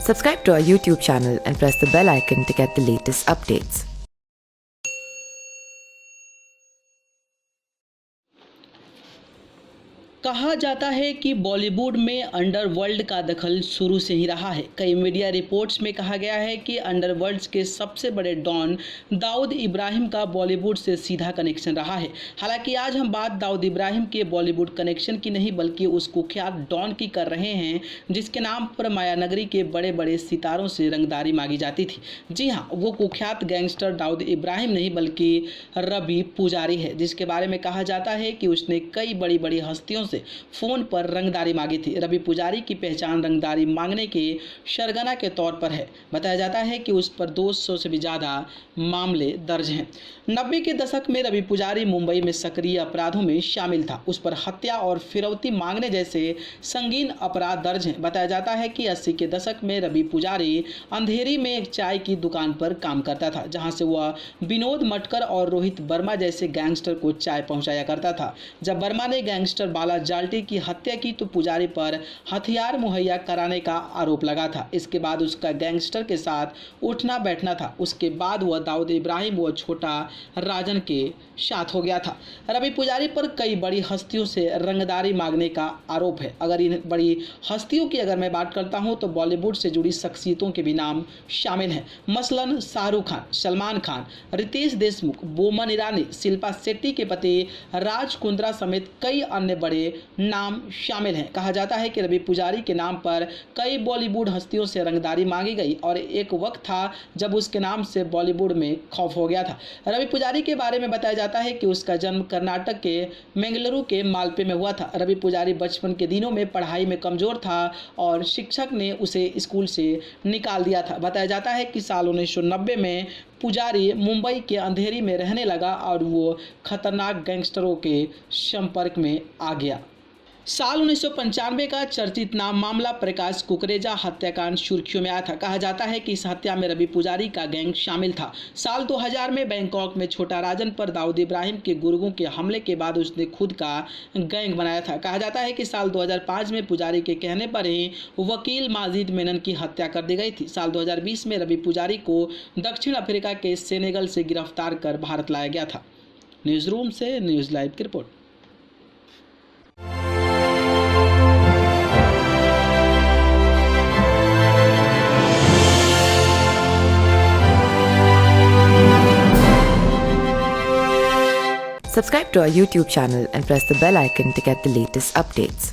Subscribe to our YouTube channel and press the bell icon to get the latest updates. कहा जाता है कि बॉलीवुड में अंडरवर्ल्ड का दखल शुरू से ही रहा है। कई मीडिया रिपोर्ट्स में कहा गया है कि अंडरवर्ल्ड के सबसे बड़े डॉन दाऊद इब्राहिम का बॉलीवुड से सीधा कनेक्शन रहा है। हालांकि आज हम बात दाऊद इब्राहिम के बॉलीवुड कनेक्शन की नहीं बल्कि उस कुख्यात डॉन की कर रहे हैं जिसके नाम पर मायानगरी के बड़े बड़े सितारों से रंगदारी मांगी जाती थी। जी हाँ, वो कुख्यात गैंगस्टर दाऊद इब्राहिम नहीं बल्कि रवि पुजारी है, जिसके बारे में कहा जाता है कि उसने कई बड़ी बड़ी हस्तियों से फोन पर रंगदारी मांगी थी। रवि पुजारी की पहचान रंगदारी मांगने के सरगना के तौर पर है। बताया जाता है कि उस पर 200 से भी ज़्यादा मामले दर्ज हैं। 90 के दशक में रवि पुजारी मुंबई में सक्रिय अपराधों में शामिल था। उस पर हत्या और फिरौती मांगने जैसे संगीन अपराध दर्ज हैं। बताया जाता है कि 80 के दशक में रवि पुजारी अंधेरी में एक चाय की दुकान पर काम करता था, जहां से वह विनोद मटकर और रोहित वर्मा जैसे गैंगस्टर को चाय पहुंचाया करता था। जब वर्मा ने गैंगस्टर बाला जाल्टी की हत्या की तो पुजारी पर हथियार मुहैया कराने का आरोप लगा था। इसके बाद उसका गैंगस्टर के साथ उठना बैठना था। उसके बाद वह दाऊद इब्राहिम व छोटा राजन के साथ हो गया था। रवि पुजारी पर कई बड़ी हस्तियों से रंगदारी मांगने का आरोप है। अगर इन बड़ी हस्तियों की मैं बात करता हूं तो बॉलीवुड से जुड़ी शख्सियतों के भी नाम शामिल हैं। मसलन शाहरुख खान, सलमान खान, रितेश देशमुख, बोमन ईरानी, शिल्पा शेट्टी के पति राज कुंद्रा समेत कई अन्य बड़े नाम शामिल हैं। कहा जाता है कि रवि पुजारी के नाम पर कई बॉलीवुड हस्तियों से रंगदारी मांगी गई और एक वक्त था जब उसके नाम से बॉलीवुड में खौफ हो गया था। रवि पुजारी के बारे में बताया जाता है कि उसका जन्म कर्नाटक के मंगलुरु के मालपे में हुआ था। रवि पुजारी बचपन के दिनों में पढ़ाई में कमजोर था और शिक्षक ने उसे स्कूल से निकाल दिया था। बताया जाता है कि साल 1990 में पुजारी मुंबई के अंधेरी में रहने लगा और वो खतरनाक गैंगस्टरों के संपर्क में आ गया। साल 1995 का चर्चित नाम मामला प्रकाश कुकरेजा हत्याकांड सुर्खियों में आया था। कहा जाता है कि इस हत्या में रवि पुजारी का गैंग शामिल था। साल 2000 में बैंकॉक में छोटा राजन पर दाऊद इब्राहिम के गुर्गों के हमले के बाद उसने खुद का गैंग बनाया था। कहा जाता है कि साल 2005 में पुजारी के कहने पर ही वकील माजिद मेनन की हत्या कर दी गई थी। साल 2020 में रवि पुजारी को दक्षिण अफ्रीका के सेनेगल से गिरफ्तार कर भारत लाया गया था। न्यूज़ रूम से न्यूज़ लाइव की report. Subscribe to our YouTube channel and press the bell icon to get the latest updates.